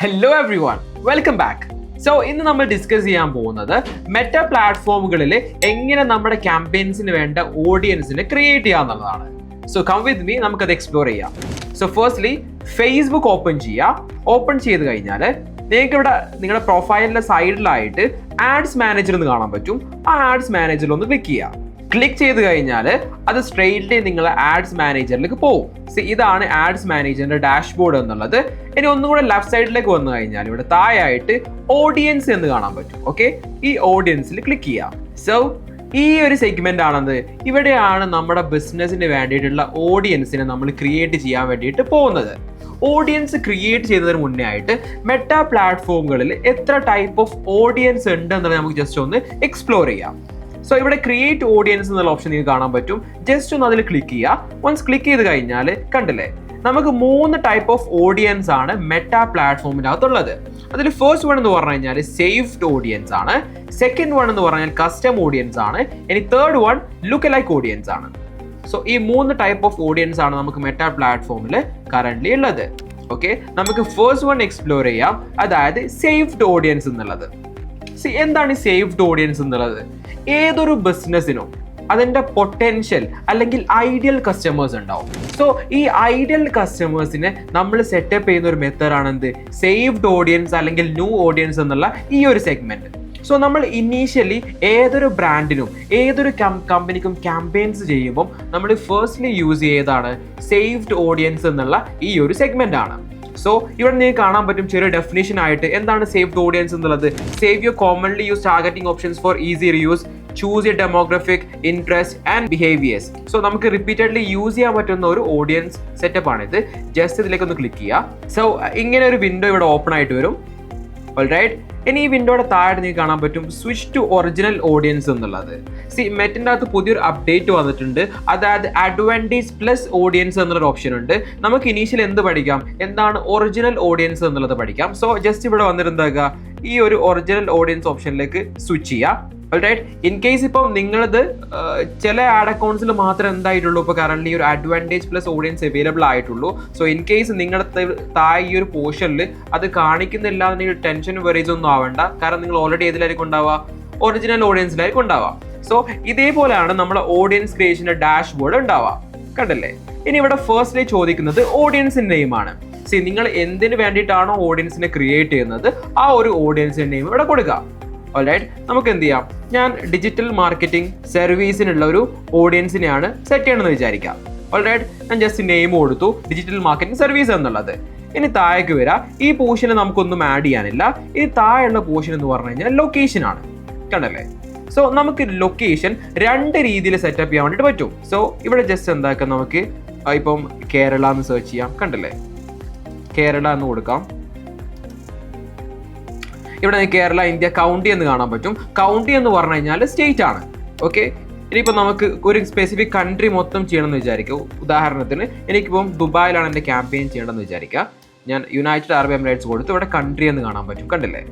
Hello every one, welcome back. So ഇന്ന് നമ്മൾ discuss ചെയ്യാൻ പോകുന്നത് മെറ്റ പ്ലാറ്റ്ഫോമുകളിൽ എങ്ങനെ നമ്മുടെ ക്യാമ്പയിൻസിന് വേണ്ട ഓഡിയൻസിനെ ക്രിയേറ്റ് ചെയ്യാന്നുള്ളതാണ്. സോ കം വിത്ത് മീ, നമുക്കത് എക്സ്പ്ലോർ ചെയ്യാം. സോ ഫസ്റ്റ്ലി ഫേസ്ബുക്ക് ഓപ്പൺ ചെയ്യുക. ഓപ്പൺ ചെയ്ത് കഴിഞ്ഞാൽ നിങ്ങൾക്ക് ഇവിടെ നിങ്ങളുടെ പ്രൊഫൈലിന്റെ സൈഡിലായിട്ട് ആഡ്സ് മാനേജർ എന്ന് കാണാൻ പറ്റും. ആ ആഡ്സ് മാനേജറിൽ ഒന്ന് ക്ലിക്ക് ചെയ്യുക. ക്ലിക്ക് ചെയ്ത് കഴിഞ്ഞാൽ അത് സ്ട്രെയിറ്റ്ലി നിങ്ങൾ ആഡ്സ് മാനേജറിലേക്ക് പോകും. ഇതാണ് ആഡ്സ് മാനേജറിന്റെ ഡാഷ്ബോർഡ് എന്നുള്ളത്. ഇനി ഒന്നും കൂടെ ലെഫ്റ്റ് സൈഡിലേക്ക് വന്നു കഴിഞ്ഞാൽ ഇവിടെ താഴെയായിട്ട് ഓഡിയൻസ് എന്ന് കാണാൻ പറ്റും. ഓക്കെ, ഈ ഓഡിയൻസിൽ ക്ലിക്ക് ചെയ്യാം. സോ ഈ ഒരു സെഗ്മെന്റ് ആണെന്ന്, ഇവിടെയാണ് നമ്മുടെ ബിസിനസ്സിന് വേണ്ടിയിട്ടുള്ള ഓഡിയൻസിനെ നമ്മൾ ക്രിയേറ്റ് ചെയ്യാൻ വേണ്ടിയിട്ട് പോകുന്നത്. ഓഡിയൻസ് ക്രിയേറ്റ് ചെയ്യുന്നതിന് മുന്നേ ആയിട്ട് മെറ്റ പ്ലാറ്റ്ഫോമുകളിൽ എത്ര ടൈപ്പ് ഓഫ് ഓഡിയൻസ് ഉണ്ട് എന്നുള്ളത് നമുക്ക് ജസ്റ്റ് ഒന്ന് എക്സ്പ്ലോർ ചെയ്യാം. സോ ഇവിടെ ക്രിയേറ്റ് ഓഡിയൻസ് എന്നുള്ള ഓപ്ഷൻ നിങ്ങൾക്ക് കാണാൻ പറ്റും. ജസ്റ്റ് ഒന്ന് അതിൽ ക്ലിക്ക് ചെയ്യുക. വൺസ് ക്ലിക്ക് ചെയ്ത് കഴിഞ്ഞാൽ കണ്ടില്ലേ, നമുക്ക് 3 ടൈപ്പ് ഓഫ് ഓഡിയൻസ് ആണ് മെറ്റ പ്ലാറ്റ്ഫോമിനകത്തുള്ളത്. അതിൽ ഫസ്റ്റ് വൺ എന്ന് പറഞ്ഞു കഴിഞ്ഞാൽ സേവ്ഡ് ഓഡിയൻസ് ആണ്. സെക്കൻഡ് വൺ എന്ന് പറഞ്ഞാൽ കസ്റ്റം ഓഡിയൻസ് ആണ്. ഇനി third one look like audience ആണ്. സോ ഈ 3 ടൈപ്പ് ഓഫ് ഓഡിയൻസ് ആണ് നമുക്ക് മെറ്റ പ്ലാറ്റ്ഫോമിൽ കറന്റ് ഉള്ളത്. ഓക്കെ, നമുക്ക് ഫസ്റ്റ് വൺ എക്സ്പ്ലോർ ചെയ്യാം, അതായത് സേവ്ഡ് ഓഡിയൻസ് എന്നുള്ളത്. എന്താണ് ഈ സേവ്ഡ് ഓഡിയൻസ് എന്നുള്ളത്? ഏതൊരു ബിസിനസ്സിനും അതിൻ്റെ പൊട്ടൻഷ്യൽ അല്ലെങ്കിൽ ഐഡിയൽ കസ്റ്റമേഴ്സ് ഉണ്ടാവും. സോ ഈ ഐഡിയൽ കസ്റ്റമേഴ്സിനെ നമ്മൾ സെറ്റപ്പ് ചെയ്യുന്ന ഒരു മെത്തേഡാണ് എന്ത്, സേവ്ഡ് ഓഡിയൻസ് അല്ലെങ്കിൽ ന്യൂ ഓഡിയൻസ് എന്നുള്ള ഈ ഒരു സെഗ്മെന്റ്. സോ നമ്മൾ ഇനീഷ്യലി ഏതൊരു ബ്രാൻഡിനും ഏതൊരു കമ്പനിക്കും ക്യാമ്പയിൻസ് ചെയ്യുമ്പോൾ നമ്മൾ ഫസ്റ്റ്ലി യൂസ് ചെയ്തതാണ് സേവ്ഡ് ഓഡിയൻസ് എന്നുള്ള ഈ ഒരു സെഗ്മെന്റ് ആണ്. സോ ഇവിടെ നിങ്ങൾക്ക് കാണാൻ പറ്റും ചെറിയ ഡെഫിനേഷൻ ആയിട്ട് എന്താണ് സേവ്ഡ് ഓഡിയൻസ് എന്നുള്ളത്. Save your commonly use targeting options four easy Reus, choose your demographic interest and behaviours. So നമുക്ക് റിപ്പീറ്റഡ്ലി യൂസ് ചെയ്യാൻ പറ്റുന്ന ഒരു ഓഡിയൻസ് സെറ്റപ്പ് ആണിത്. ജസ്റ്റ് ഇതിലേക്ക് ഒന്ന് ക്ലിക്ക് ചെയ്യുക. സോ ഇങ്ങനെ ഒരു വിൻഡോ ഇവിടെ ഓപ്പൺ ആയിട്ട് വരും. ഓൾറൈറ്റ്, ഇനി ഈ വിൻഡോയുടെ താഴെ നിങ്ങൾക്ക് കാണാൻ പറ്റും സ്വിച്ച് ടു ഒറിജിനൽ ഓഡിയൻസ് എന്നുള്ളത്. മെറ്റിൻ്റെ അകത്ത് പുതിയൊരു അപ്ഡേറ്റ് വന്നിട്ടുണ്ട്, അതായത് അഡ്വാൻറ്റേജ് പ്ലസ് ഓഡിയൻസ് എന്നുള്ളൊരു ഓപ്ഷൻ ഉണ്ട്. നമുക്ക് ഇനീഷ്യൽ എന്ത് പഠിക്കാം, എന്താണ് ഒറിജിനൽ ഓഡിയൻസ് എന്നുള്ളത് പഠിക്കാം. സോ ജസ്റ്റ് ഇവിടെ വന്നിരുന്നാക്കുക, ഈ ഒരു ഒറിജിനൽ ഓഡിയൻസ് ഓപ്ഷനിലേക്ക് സ്വിച്ച് ചെയ്യുക. ഓൾറൈറ്റ്, ഇൻ കേസ് ഇപ്പം നിങ്ങളത് ചില ആഡ് അക്കൗണ്ട്സിൽ മാത്രമേ എന്തായിട്ടുള്ളൂ ഇപ്പോൾ കറന്റ് ഒരു അഡ്വാൻറ്റേജ് പ്ലസ് ഓഡിയൻസ് അവൈലബിൾ ആയിട്ടുള്ളൂ. സോ ഇൻ കേസ് നിങ്ങളുടെ താഴെ ഈ ഒരു പോർഷനിൽ അത് കാണിക്കുന്നില്ല എന്നുണ്ടെങ്കിൽ ടെൻഷൻ വെറീസ് ഒന്നും ആവണ്ട. കാരണം നിങ്ങൾ ഓൾറെഡി ഏതിലായിരിക്കും ഉണ്ടാവുക, ഒറിജിനൽ ഓഡിയൻസിലായിരിക്കും ഉണ്ടാവുക. സോ ഇതേപോലെയാണ് നമ്മുടെ ഓഡിയൻസ് ക്രിയേഷന്റെ ഡാഷ്ബോർഡ് ഉണ്ടാവുക. കണ്ടല്ലേ, ഇനി ഇവിടെ ഫസ്റ്റ്ലി ചോദിക്കുന്നത് ഓഡിയൻസിന്റെ നെയിമാണ്. നിങ്ങൾ എന്തിനു വേണ്ടിയിട്ടാണോ ഓഡിയൻസിനെ ക്രിയേറ്റ് ചെയ്യുന്നത് ആ ഒരു ഓഡിയൻസിന്റെ നെയിം ഇവിടെ കൊടുക്കുക. ഓൾറൈറ്റ്, നമുക്ക് എന്ത് ചെയ്യാം, ഞാൻ ഡിജിറ്റൽ മാർക്കറ്റിംഗ് സർവീസിനുള്ള ഒരു ഓഡിയൻസിനെയാണ് സെറ്റ് ചെയ്യണമെന്ന് വിചാരിക്കാം. ഓൾറൈറ്റ്, ഞാൻ ജസ്റ്റ് നെയിം കൊടുത്തു ഡിജിറ്റൽ മാർക്കറ്റിംഗ് സർവീസ് എന്നുള്ളത്. ഇനി താഴേക്ക് വരാം. ഈ പോർഷന് നമുക്കൊന്നും ആഡ് ചെയ്യാനില്ല. ഇനി താഴെയുള്ള പോർഷൻ എന്ന് പറഞ്ഞു കഴിഞ്ഞാൽ ലൊക്കേഷൻ ആണ്. കണ്ടല്ലേ, സോ നമുക്ക് ലൊക്കേഷൻ 2 രീതിയിൽ സെറ്റപ്പ് ചെയ്യാൻ വേണ്ടിയിട്ട് പറ്റും. സോ ഇവിടെ ജസ്റ്റ് എന്താക്കാം, നമുക്ക് ഇപ്പം കേരള എന്ന് സെർച്ച് ചെയ്യാം. കണ്ടല്ലേ, കേരള എന്ന് കൊടുക്കാം. ഇവിടെ കേരള, ഇന്ത്യ, കൗണ്ടി എന്ന് കാണാൻ പറ്റും. കൗണ്ടി എന്ന് പറഞ്ഞു കഴിഞ്ഞാൽ സ്റ്റേറ്റ് ആണ്. ഓക്കെ, ഇനിയിപ്പോൾ നമുക്ക് ഒരു സ്പെസിഫിക് കൺട്രി മൊത്തം ചെയ്യണമെന്ന് വിചാരിക്കും. ഉദാഹരണത്തിന് എനിക്കിപ്പം ദുബായിലാണ് എൻ്റെ ക്യാമ്പയിൻ ചെയ്യണമെന്ന് വിചാരിക്കുക. ഞാൻ യുണൈറ്റഡ് അറബ് എമിറേറ്റ്സ് കൊടുത്ത് ഇവിടെ കൺട്രി എന്ന് കാണാൻ പറ്റും. കണ്ടില്ലേ,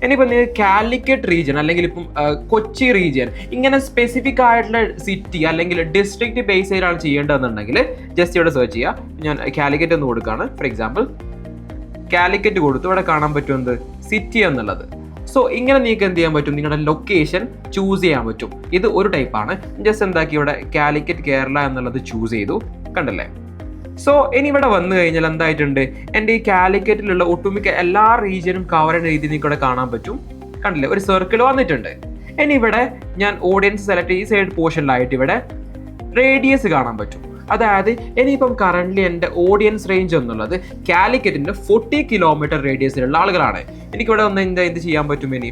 ഇനിയിപ്പോൾ നിങ്ങൾക്ക് കാലിക്കറ്റ് റീജിയൻ അല്ലെങ്കിൽ ഇപ്പം കൊച്ചി റീജിയൻ, ഇങ്ങനെ സ്പെസിഫിക് ആയിട്ടുള്ള സിറ്റി അല്ലെങ്കിൽ ഡിസ്ട്രിക്ട് ബേസ് ചെയ്താണ് ചെയ്യേണ്ടതെന്നുണ്ടെങ്കിൽ ജസ്റ്റ് ഇവിടെ സെർച്ച് ചെയ്യുക. ഞാൻ കാലിക്കറ്റ് എന്ന് കൊടുക്കുകയാണ്. ഫോർ എക്സാമ്പിൾ കാലിക്കറ്റ് കൊടുത്തു, ഇവിടെ കാണാൻ പറ്റും എന്ത്, സിറ്റി എന്നുള്ളത്. സോ ഇങ്ങനെ നിങ്ങൾക്ക് എന്ത് ചെയ്യാൻ പറ്റും, നിങ്ങളുടെ ലൊക്കേഷൻ ചൂസ് ചെയ്യാൻ പറ്റും. ഇത് ഒരു ടൈപ്പാണ്. ജസ്റ്റ് എന്താക്കി ഇവിടെ കാലിക്കറ്റ് കേരള എന്നുള്ളത് ചൂസ് ചെയ്തു. കണ്ടല്ലേ, സോ ഇനി ഇവിടെ വന്നു കഴിഞ്ഞാൽ എന്തായിട്ടുണ്ട്, എൻ്റെ ഈ കാലിക്കറ്റിലുള്ള ഒട്ടുമിക്ക എല്ലാ റീജിയനും കവർ ചെയ്യുന്ന രീതിയിൽ നിങ്ങൾക്ക് ഇവിടെ കാണാൻ പറ്റും. കണ്ടില്ലേ, ഒരു സർക്കിൾ വന്നിട്ടുണ്ട്. ഇനി ഇവിടെ ഞാൻ ഓഡിയൻസ് സെലക്ട് ഈ സൈഡ് പോർഷനിലായിട്ട് ഇവിടെ റേഡിയസ് കാണാൻ പറ്റും. അതായത് ഇനിയിപ്പം കറന്റ് എൻ്റെ ഓഡിയൻസ് റേഞ്ച് എന്നുള്ളത് കാലിക്കറ്റിൻ്റെ 40 കിലോമീറ്റർ റേഡിയസിലുള്ള ആളുകളാണ്. എനിക്കിവിടെ വന്ന് എന്ത് ചെയ്യാൻ പറ്റും, ഇനി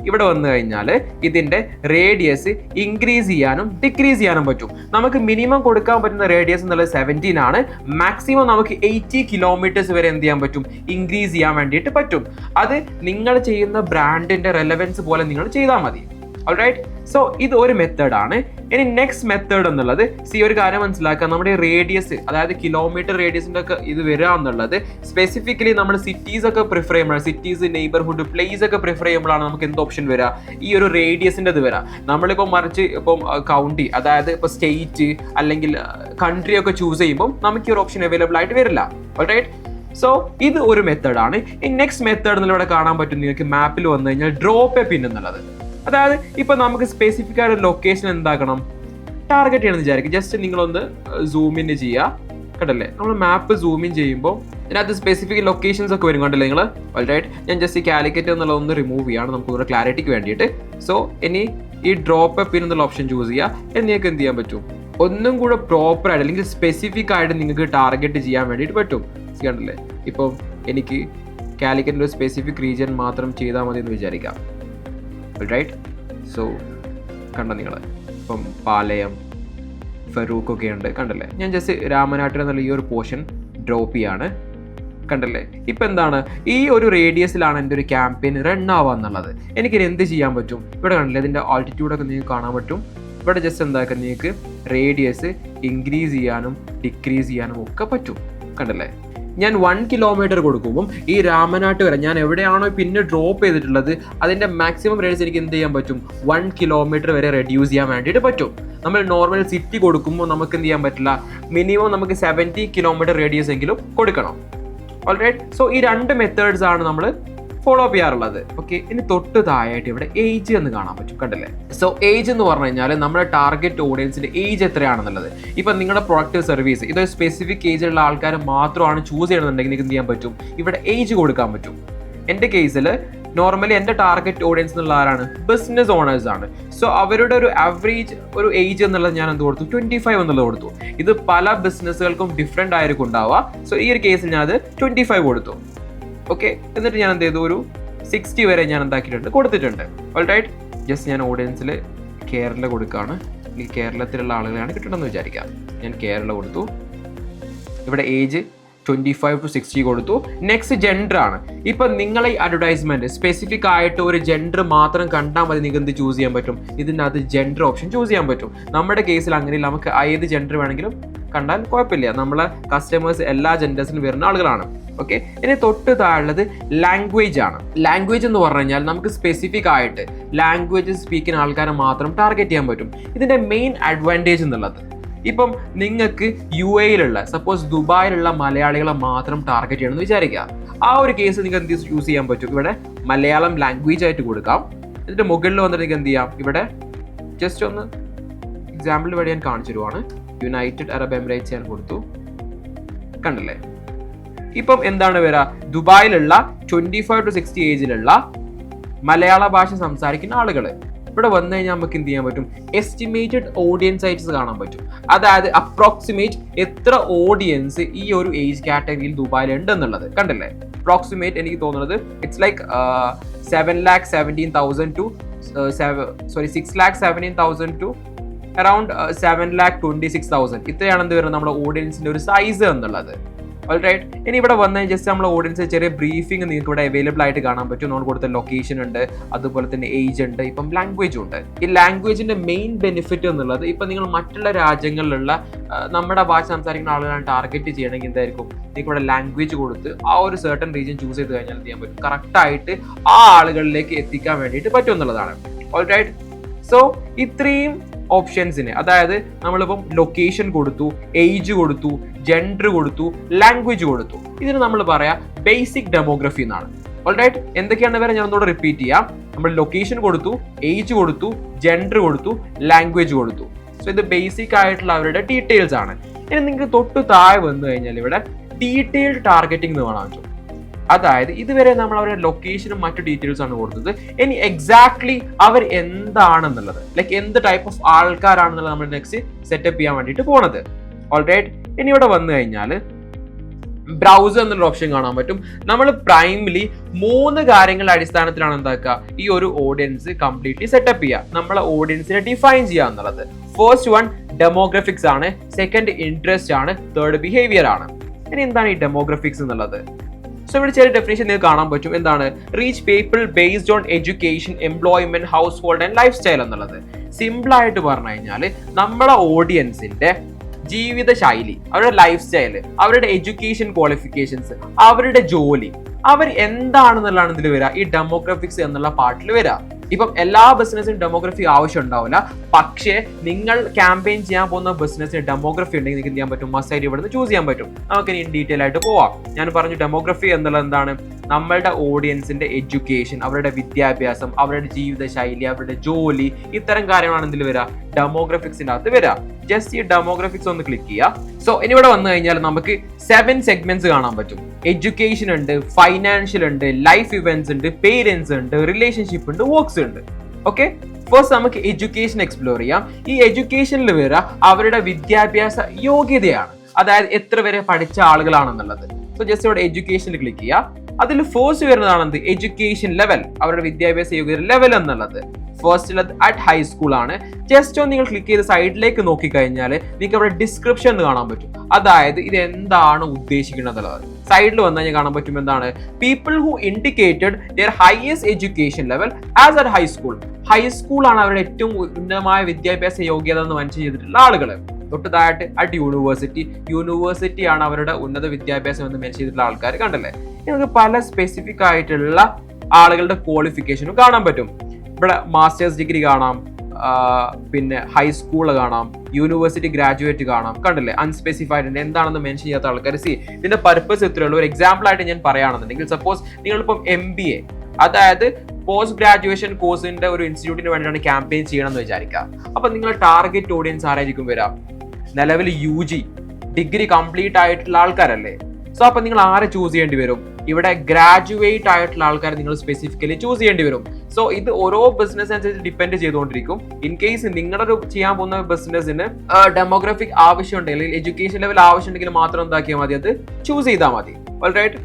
ഇവിടെ വന്നു കഴിഞ്ഞാൽ ഇതിൻ്റെ റേഡിയസ് ഇൻക്രീസ് ചെയ്യാനും ഡിക്രീസ് ചെയ്യാനും പറ്റും. നമുക്ക് മിനിമം കൊടുക്കാൻ പറ്റുന്ന റേഡിയസ് എന്നുള്ളത് 17 ആണ്. മാക്സിമം നമുക്ക് 80 കിലോമീറ്റേഴ്സ് വരെ എന്ത് ചെയ്യാൻ പറ്റും, ഇൻക്രീസ് ചെയ്യാൻ വേണ്ടിയിട്ട് പറ്റും. അത് നിങ്ങൾ ചെയ്യുന്ന ബ്രാൻഡിൻ്റെ റെലവൻസ് പോലെ നിങ്ങൾ ചെയ്താൽ മതി. ഓൾറൈറ്റ്, സോ ഇത് ഒരു മെത്തേഡാണ്. ഇനി നെക്സ്റ്റ് മെത്തേഡ് എന്നുള്ളത് ഒരു കാര്യം മനസ്സിലാക്കുക, നമ്മുടെ റേഡിയസ് അതായത് കിലോമീറ്റർ റേഡിയസിൻ്റെ ഒക്കെ ഇത് വരിക എന്നുള്ളത് സ്പെസിഫിക്കലി നമ്മൾ സിറ്റീസ് ഒക്കെ പ്രിഫർ ചെയ്യുമ്പോഴാണ്, സിറ്റീസ്, നെയ്ബർഹുഡ്, പ്ലേസ് ഒക്കെ പ്രിഫർ ചെയ്യുമ്പോഴാണ് നമുക്ക് എന്ത് ഓപ്ഷൻ വരിക, ഈ ഒരു റേഡിയസിൻ്റെ ഇത് വരാം. നമ്മളിപ്പോൾ മറിച്ച് ഇപ്പം കൗണ്ടി അതായത് ഇപ്പോൾ സ്റ്റേറ്റ് അല്ലെങ്കിൽ കൺട്രി ഒക്കെ ചൂസ് ചെയ്യുമ്പോൾ നമുക്ക് ഈ ഒരു ഓപ്ഷൻ അവൈലബിൾ ആയിട്ട് വരില്ല. ഓൾറൈറ്റ്, സോ ഇത് ഒരു മെത്തേഡാണ്. ഈ നെക്സ്റ്റ് മെത്തേഡ് ഇവിടെ കാണാൻ പറ്റും നിങ്ങൾക്ക് മാപ്പിൽ വന്നു കഴിഞ്ഞാൽ ഡ്രോപ്പ് എ പിൻ എന്നുള്ളത്. അതായത് ഇപ്പൊ നമുക്ക് സ്പെസിഫിക് ആയ ഒരു ലൊക്കേഷൻ എന്താക്കണം, ടാർഗറ്റ് ചെയ്യണമെന്ന് വിചാരിക്കും. ജസ്റ്റ് നിങ്ങളൊന്ന് സൂം ഇൻ ചെയ്യുക, കണ്ടല്ലേ? നമ്മൾ മാപ്പ് സൂം ഇൻ ചെയ്യുമ്പോൾ ഇതിനകത്ത് സ്പെസിഫിക് ലൊക്കേഷൻസ് ഒക്കെ വരും, കണ്ടല്ലേ നിങ്ങൾ? ഓൾറൈറ്റ്, ഞാൻ ജസ്റ്റ് ഈ കാലിക്കറ്റ് എന്നുള്ളതൊന്ന് റിമൂവ് ചെയ്യാണ് നമുക്ക് ഒരു ക്ലാരിറ്റിക്ക് വേണ്ടിയിട്ട്. സോ ഇനി ഈ ഡ്രോപ്പ് എ പിൻ എന്നുള്ള ഓപ്ഷൻ ചൂസ് ചെയ്യുക. നിങ്ങൾക്ക് എന്ത് ചെയ്യാൻ പറ്റും, ഒന്നും കൂടെ പ്രോപ്പർ ആയിട്ട് അല്ലെങ്കിൽ സ്പെസിഫിക് ആയിട്ട് നിങ്ങൾക്ക് ടാർഗറ്റ് ചെയ്യാൻ വേണ്ടിയിട്ട് പറ്റും. കണ്ടല്ലേ? ഇപ്പം എനിക്ക് കാലിക്കറ്റിൻ്റെ ഒരു സ്പെസിഫിക് റീജിയൻ മാത്രം ചെയ്താൽ മതി എന്ന് വിചാരിക്കാം. റൈറ്റ്, സോ കണ്ട നിങ്ങൾ ഇപ്പം പാലയം, ഫറൂഖ് ഒക്കെ ഉണ്ട്, കണ്ടല്ലേ? ഞാൻ ജസ്റ്റ് രാമനാട്ടിൽ എന്നുള്ള ഈ ഒരു പോർഷൻ ഡ്രോപ്പ് ചെയ്യാണ്, കണ്ടല്ലേ? ഇപ്പം എന്താണ്, ഈ ഒരു റേഡിയസിലാണ് എൻ്റെ ഒരു ക്യാമ്പയിൻ റൺ ആവുക എന്നുള്ളത്. എനിക്കിത് എന്ത് ചെയ്യാൻ പറ്റും, ഇവിടെ കണ്ടില്ലേ? ഇതിൻ്റെ ആൾട്ടിറ്റ്യൂഡൊക്കെ നിങ്ങൾക്ക് കാണാൻ പറ്റും. ഇവിടെ ജസ്റ്റ് എന്താക്കുക, നിങ്ങൾക്ക് റേഡിയസ് ഇൻക്രീസ് ചെയ്യാനും ഡിക്രീസ് ചെയ്യാനും ഒക്കെ പറ്റും, കണ്ടല്ലേ? ഞാൻ 1 കിലോമീറ്റർ കൊടുക്കുമ്പം ഈ രാമനാട്ട് വരെ ഞാൻ എവിടെയാണോ പിന്നെ ഡ്രോപ്പ് ചെയ്തിട്ടുള്ളത് അതിൻ്റെ മാക്സിമം റേഡിയസ് എനിക്ക് എന്ത് ചെയ്യാൻ പറ്റും, 1 കിലോമീറ്റർ വരെ റെഡ്യൂസ് ചെയ്യാൻ വേണ്ടിയിട്ട് പറ്റും. നമ്മൾ നോർമൽ സിറ്റി കൊടുക്കുമ്പോൾ നമുക്ക് എന്ത് ചെയ്യാൻ പറ്റില്ല, മിനിമം നമുക്ക് 70 കിലോമീറ്റർ റേഡിയസ് എങ്കിലും കൊടുക്കണം. ഓൾറൈറ്റ്, സോ ഈ 2 മെത്തേഡ്സ് ആണ് നമ്മൾ ഫോളോ അപ്പ് ചെയ്യാറുള്ളത്. ഓക്കെ, ഇനി തൊട്ട് താഴായിട്ട് ഇവിടെ ഏജ് എന്ന് കാണാൻ പറ്റും, കണ്ടല്ലേ? സോ ഏജ് എന്ന് പറഞ്ഞു കഴിഞ്ഞാൽ നമ്മുടെ ടാർഗറ്റ് ഓഡിയൻസിന്റെ ഏജ് എത്രയാണെന്നുള്ളത്. ഇപ്പം നിങ്ങളുടെ പ്രൊഡക്റ്റ് സർവീസ് ഇതൊരു സ്പെസിഫിക് ഏജിലുള്ള ആൾക്കാർ മാത്രമാണ് ചൂസ് ചെയ്യണമെന്നുണ്ടെങ്കിൽ നിങ്ങൾക്ക് എന്ത് ചെയ്യാൻ പറ്റും, ഇവിടെ ഏജ് കൊടുക്കാൻ പറ്റും. എൻ്റെ കേസിൽ നോർമലി എൻ്റെ ടാർഗറ്റ് ഓഡിയൻസ് എന്നുള്ള ആരാണ്, ബിസിനസ് ഓണേഴ്സ് ആണ്. സോ അവരുടെ ഒരു ആവറേജ് ഒരു ഏജ് എന്നുള്ളത് ഞാൻ എന്ത് കൊടുത്തു, 25 എന്നുള്ളത് കൊടുത്തു. ഇത് പല ബിസിനസ്സുകൾക്കും ഡിഫറെൻ്റ് ആയിരിക്കും ഉണ്ടാവുക. സോ ഈ ഒരു കേസിൽ ഞാൻ അത് 25 കൊടുത്തു. ഓക്കെ, എന്നിട്ട് ഞാൻ എന്ത് ചെയ്തു, ഒരു 60 വരെ ഞാൻ എന്താക്കിയിട്ടുണ്ട്, കൊടുത്തിട്ടുണ്ട്. ഓൾറൈറ്റ്, ജസ്റ്റ് ഞാൻ ഓഡിയൻസിൽ കേരള കൊടുക്കുകയാണ്. ഈ കേരളത്തിലുള്ള ആളുകളാണ് കിട്ടണമെന്ന് വിചാരിക്കാം. ഞാൻ കേരള കൊടുത്തു. ഇവിടെ ഏജ് 25 to 60 കൊടുത്തു. നെക്സ്റ്റ് ജെൻഡർ ആണ്. ഇപ്പം നിങ്ങളെ ഈ അഡ്വർടൈസ്മെന്റ് സ്പെസിഫിക് ആയിട്ട് ഒരു ജെൻഡർ മാത്രം കണ്ടാൽ മതി, നിങ്ങൾക്ക് എന്ത് ചൂസ് ചെയ്യാൻ പറ്റും, ഇതിനകത്ത് ജെൻഡർ ഓപ്ഷൻ ചൂസ് ചെയ്യാൻ പറ്റും. നമ്മുടെ കേസിൽ അങ്ങനെയില്ല, നമുക്ക് ഏത് ജെൻഡർ വേണമെങ്കിലും കണ്ടാൽ കുഴപ്പമില്ല. നമ്മളെ കസ്റ്റമേഴ്സ് എല്ലാ ജെൻഡേഴ്സിനും വരുന്ന ആളുകളാണ്. ഓക്കെ, ഇനി തൊട്ട് താഴെയുള്ളത് ലാംഗ്വേജ് ആണ്. ലാംഗ്വേജ് എന്ന് പറഞ്ഞു കഴിഞ്ഞാൽ നമുക്ക് സ്പെസിഫിക് ആയിട്ട് ലാംഗ്വേജ് സ്പീക്ക് ചെയ്യുന്ന ആൾക്കാരെ മാത്രം ടാർഗറ്റ് ചെയ്യാൻ പറ്റും. ഇതിന്റെ മെയിൻ അഡ്വാൻറ്റേജ് എന്നുള്ളത്, ഇപ്പം നിങ്ങൾക്ക് UAE-ലുള്ള സപ്പോസ് ദുബായിലുള്ള മലയാളികളെ മാത്രം ടാർഗറ്റ് ചെയ്യണമെന്ന് വിചാരിക്കുക. ആ ഒരു കേസ് നിങ്ങൾക്ക് എന്ത് യൂസ് ചെയ്യാൻ പറ്റും, ഇവിടെ മലയാളം ലാംഗ്വേജ് ആയിട്ട് കൊടുക്കാം. എന്നിട്ട് മുകളിൽ വന്നിട്ട് നിങ്ങൾക്ക് എന്ത് ചെയ്യാം, ഇവിടെ ജസ്റ്റ് ഒന്ന് എക്സാമ്പിൾ വഴി ഞാൻ കാണിച്ചു തരുവാണ്. യുണൈറ്റഡ് അറബ് എമിറേറ്റ്സ് ഞാൻ കൊടുത്തു, കണ്ടല്ലേ? ഇപ്പം എന്താണ് വരിക, ദുബായിലുള്ള 25 to 60 ഏജിലുള്ള മലയാള ഭാഷ സംസാരിക്കുന്ന ആളുകൾ ഇവിടെ വന്നു കഴിഞ്ഞാൽ നമുക്ക് എന്ത് ചെയ്യാൻ പറ്റും, എസ്റ്റിമേറ്റഡ് ഓഡിയൻസ് ആയിട്ട് കാണാൻ പറ്റും. അതായത് അപ്രോക്സിമേറ്റ് എത്ര ഓഡിയൻസ് ഈ ഒരു ഏജ് കാറ്റഗറിയിൽ ദുബായിൽ ഉണ്ട് എന്നുള്ളത്, കണ്ടല്ലേ? അപ്രോക്സിമേറ്റ് എനിക്ക് തോന്നുന്നത് it's like 7,17,000 to 6,17,000 to around 7,26,000. ഇത്രയാണ് എന്ത് വരുന്നത് നമ്മുടെ ഓഡിയൻസിന്റെ ഒരു സൈസ് എന്നുള്ളത്. ഓൾറൈറ്റ്, ഇനി ഇവിടെ വന്നാൽ ജസ്റ്റ് നമ്മുടെ ഓഡിയൻസ് ചെറിയ ബ്രീഫിംഗ് നിങ്ങൾക്ക് ഇവിടെ അവൈലബിൾ ആയിട്ട് കാണാൻ പറ്റും. നമ്മൾ കൊടുത്ത ലൊക്കേഷൻ ഉണ്ട്, അതുപോലെ തന്നെ ഏജ് ഉണ്ട്, ഇപ്പം ലാംഗ്വേജ് ഉണ്ട്. ഈ ലാംഗ്വേജിന്റെ മെയിൻ ബെനിഫിറ്റ് എന്നുള്ളത് ഇപ്പം നിങ്ങൾ മറ്റുള്ള രാജ്യങ്ങളിലുള്ള നമ്മുടെ ഭാഷ സംസാരിക്കുന്ന ആളുകളാണ് ടാർഗറ്റ് ചെയ്യണമെങ്കിൽ എന്തായിരിക്കും, നിങ്ങൾക്ക് ഇവിടെ ലാംഗ്വേജ് കൊടുത്ത് ആ ഒരു സർട്ടൺ റീജിയൻ ചൂസ് ചെയ്ത് കഴിഞ്ഞാൽ എന്ത് ചെയ്യാൻ പറ്റും, കറക്റ്റായിട്ട് ആ ആളുകളിലേക്ക് എത്തിക്കാൻ വേണ്ടിയിട്ട് പറ്റും എന്നുള്ളതാണ്. ഓൾറൈറ്റ്, സോ ഇത്രയും ഓപ്ഷൻസിന്, അതായത് നമ്മളിപ്പം ലൊക്കേഷൻ കൊടുത്തു, ഏജ് കൊടുത്തു, ജെൻഡർ കൊടുത്തു, ലാംഗ്വേജ് കൊടുത്തു, ഇതിന് നമ്മൾ പറയാം ബേസിക് ഡെമോഗ്രഫി എന്നാണ്. ഓൾറൈറ്റ്, എന്തൊക്കെയാണ് വരെ ഞാൻ ഒന്നുകൂടെ റിപ്പീറ്റ് ചെയ്യാം. നമ്മൾ ലൊക്കേഷൻ കൊടുത്തു, ഏജ് കൊടുത്തു, ജെൻഡർ കൊടുത്തു, ലാംഗ്വേജ് കൊടുത്തു. സോ ഇത് ബേസിക് ആയിട്ടുള്ള അവരുടെ ഡീറ്റെയിൽസ് ആണ്. ഇനി നിങ്ങൾക്ക് തൊട്ട് താഴെ വന്നു കഴിഞ്ഞാൽ ഇവിടെ ഡീറ്റെയിൽഡ് ടാർഗറ്റിംഗ് എന്ന് കാണാൻ പറ്റും. അതായത് ഇതുവരെ നമ്മൾ അവരുടെ ലൊക്കേഷനും മറ്റു ഡീറ്റെയിൽസ് ആണ് കൊടുത്തത്. ഇനി എക്സാക്ട്ലി അവർ എന്താണെന്നുള്ളത്, ലൈക്ക് എന്ത് ടൈപ്പ് ഓഫ് ആൾക്കാരാണെന്നുള്ളത് നമ്മൾ നെക്സ്റ്റ് സെറ്റപ്പ് ചെയ്യാൻ വേണ്ടിയിട്ട് പോണത്. ഓൾറൈറ്റ്, ഇനി ഇവിടെ വന്നു കഴിഞ്ഞാൽ ബ്രൗസർ എന്നുള്ള ഓപ്ഷൻ കാണാൻ പറ്റും. നമ്മൾ പ്രൈമലി 3 കാര്യങ്ങളുടെ അടിസ്ഥാനത്തിലാണ് എന്താക്കുക, ഈ ഒരു ഓഡിയൻസ് കംപ്ലീറ്റ്ലി സെറ്റപ്പ് ചെയ്യുക, നമ്മളെ ഓഡിയൻസിനെ ഡിഫൈൻ ചെയ്യുക എന്നുള്ളത്. ഫസ്റ്റ് വൺ ഡെമോഗ്രഫിക്സ് ആണ്, സെക്കൻഡ് ഇൻട്രസ്റ്റ് ആണ്, തേർഡ് ബിഹേവിയർ ആണ്. ഇനി എന്താണ് ഈ ഡെമോഗ്രഫിക്സ് എന്നുള്ളത്? സോ ഇവിടെ ചെറിയ ഡെഫിനേഷൻ നിങ്ങൾക്ക് കാണാൻ പറ്റും. എന്താണ്, reach people based on education, employment, house hold and life style എന്നുള്ളത്. സിമ്പിൾ ആയിട്ട് പറഞ്ഞു കഴിഞ്ഞാൽ നമ്മളെ ഓഡിയൻസിന്റെ ജീവിത ശൈലി, അവരുടെ ലൈഫ് സ്റ്റൈല്, അവരുടെ എഡ്യൂക്കേഷൻ ക്വാളിഫിക്കേഷൻസ്, അവരുടെ ജോലി, അവർ എന്താണെന്നുള്ളതാണ് ഇതിൽ വരിക, ഈ ഡെമോഗ്രഫിക്സ് എന്നുള്ള പാർട്ടിൽ വരിക. ഇപ്പം എല്ലാ ബിസിനസ്സിനും ഡെമോഗ്രഫി ആവശ്യം ഉണ്ടാവില്ല, പക്ഷേ നിങ്ങൾ ക്യാമ്പയിൻ ചെയ്യാൻ പോകുന്ന ബിസിനസ്സിന് ഡെമോഗ്രഫി ഉണ്ടെങ്കിൽ നിങ്ങൾക്ക് ചെയ്യാൻ പറ്റും, മസ്റ്റായിട്ട് ഇവിടുന്ന് ചൂസ് ചെയ്യാൻ പറ്റും. നമുക്ക് ഇനി ഡീറ്റെയിൽ ആയിട്ട് പോവാം. ഞാൻ പറഞ്ഞു ഡെമോഗ്രഫി എന്നുള്ളത് എന്താണ്, നമ്മളുടെ ഓഡിയൻസിന്റെ എഡ്യൂക്കേഷൻ, അവരുടെ വിദ്യാഭ്യാസം, അവരുടെ ജീവിതശൈലി, അവരുടെ ജോലി, ഇത്തരം കാര്യങ്ങളാണ് ഇതിൽ വരിക, ഡെമോഗ്രഫിക്സിന്റെ അകത്ത് വരിക. ജസ്റ്റ് ഈ ഡെമോഗ്രഫിക്സ് ഒന്ന് ക്ലിക്ക് ചെയ്യുക. സോ ഇനി ഇവിടെ വന്നു കഴിഞ്ഞാൽ നമുക്ക് 7 സെഗ്മെന്റ്സ് കാണാൻ പറ്റും. എഡ്യൂക്കേഷൻ ഉണ്ട്, ഫൈനാൻഷ്യൽ ഉണ്ട്, ലൈഫ് ഇവന്റ്സ് ഉണ്ട്, പേരൻസ് ഉണ്ട്, റിലേഷൻഷിപ്പ് ഉണ്ട്, വർക്ക്സ് ഉണ്ട്. ഓക്കെ, ഫസ്റ്റ് നമുക്ക് എഡ്യൂക്കേഷൻ എക്സ്പ്ലോർ ചെയ്യാം. ഈ എഡ്യൂക്കേഷനിൽ വരിക അവരുടെ വിദ്യാഭ്യാസ യോഗ്യതയാണ്, അതായത് എത്ര വരെ പഠിച്ച ആളുകളാണെന്നുള്ളത്. സോ ജസ്റ്റ് ഇവിടെ എഡ്യൂക്കേഷനിൽ ക്ലിക്ക് ചെയ്യുക. അതിൽ ഫസ്റ്റ് വരുന്നതാണ് എന്ത്, എഡ്യൂക്കേഷൻ ലെവൽ, അവരുടെ വിദ്യാഭ്യാസ യോഗ്യത ലെവൽ എന്നുള്ളത്. ഫസ്റ്റ് ഉള്ളത് അറ്റ് ഹൈസ്കൂൾ ആണ്. ജസ്റ്റ് ഒന്ന് നിങ്ങൾ ക്ലിക്ക് ചെയ്ത് സൈഡിലേക്ക് നോക്കിക്കഴിഞ്ഞാൽ നിങ്ങൾക്ക് അവിടെ ഡിസ്ക്രിപ്ഷൻ കാണാൻ പറ്റും, അതായത് ഇത് എന്താണ് ഉദ്ദേശിക്കുന്നത് എന്നുള്ളത്. സൈഡിൽ വന്നു കഴിഞ്ഞാൽ കാണാൻ പറ്റും എന്താണ്, people who indicated their highest education level as at high school. High school ആണ് അവരുടെ ഏറ്റവും ഉന്നതമായ വിദ്യാഭ്യാസ യോഗ്യത എന്ന് മെൻഷൻ ചെയ്തിട്ടുള്ള ആളുകൾ. തൊട്ടതായിട്ട് അറ്റ് യൂണിവേഴ്സിറ്റി, യൂണിവേഴ്സിറ്റി ആണ് അവരുടെ ഉന്നത വിദ്യാഭ്യാസം എന്ന് മെൻഷൻ ചെയ്തിട്ടുള്ള ആൾക്കാർ. കണ്ടല്ലേ, നമുക്ക് പല സ്പെസിഫിക് ആയിട്ടുള്ള ആളുകളുടെ ക്വാളിഫിക്കേഷനും കാണാൻ പറ്റും. ഇവിടെ മാസ്റ്റേഴ്സ് ഡിഗ്രി കാണാം, പിന്നെ ഹൈസ്കൂൾ കാണാം, യൂണിവേഴ്സിറ്റി ഗ്രാജുവേറ്റ് കാണാം. കണ്ടില്ലേ, അൺസ്പെസിഫൈഡ് എന്താണെന്ന് മെൻഷൻ ചെയ്യാത്ത ആൾക്കാർ. ഇതിന്റെ പർപ്പസ് ഇത്രയേ ഉള്ളൂ. ഒരു എക്സാമ്പിൾ ആയിട്ട് ഞാൻ പറയുകയാണെന്നുണ്ടെങ്കിൽ, സപ്പോസ് നിങ്ങളിപ്പം MBA, അതായത് പോസ്റ്റ് ഗ്രാജുവേഷൻ കോഴ്സിന്റെ ഒരു ഇൻസ്റ്റിറ്റ്യൂട്ടിന് വേണ്ടിയിട്ടാണ് ക്യാമ്പയിൻ ചെയ്യണം എന്ന് വിചാരിക്കുക. അപ്പൊ നിങ്ങളുടെ ടാർഗറ്റ് ഓഡിയൻസ് ആരായിരിക്കും വരാം, നിലവിൽ UG ഡിഗ്രി കംപ്ലീറ്റ് ആയിട്ടുള്ള ആൾക്കാരല്ലേ. സോ അപ്പൊ നിങ്ങൾ ആരെ ചൂസ് ചെയ്യേണ്ടി വരും, ഇവിടെ ഗ്രാജുവേറ്റ് ആയിട്ടുള്ള ആൾക്കാർ നിങ്ങൾ സ്പെസിഫിക്കലി ചൂസ് ചെയ്യേണ്ടി വരും. സോ ഇത് ഓരോ ബിസിനസ് അനുസരിച്ച് ഡിപ്പെൻഡ് ചെയ്തുകൊണ്ടിരിക്കും. ഇൻ കേസ് നിങ്ങളുടെ ചെയ്യാൻ പോകുന്ന ബിസിനസ്സിന് ഡെമോഗ്രഫിക് ആവശ്യമുണ്ടെങ്കിൽ, അല്ലെങ്കിൽ എഡ്യൂക്കേഷൻ ലെവൽ ആവശ്യമുണ്ടെങ്കിൽ മാത്രം എന്താക്കിയാൽ മതി, അത് ചൂസ് ചെയ്താൽ മതി. ഓൾറൈറ്റ്,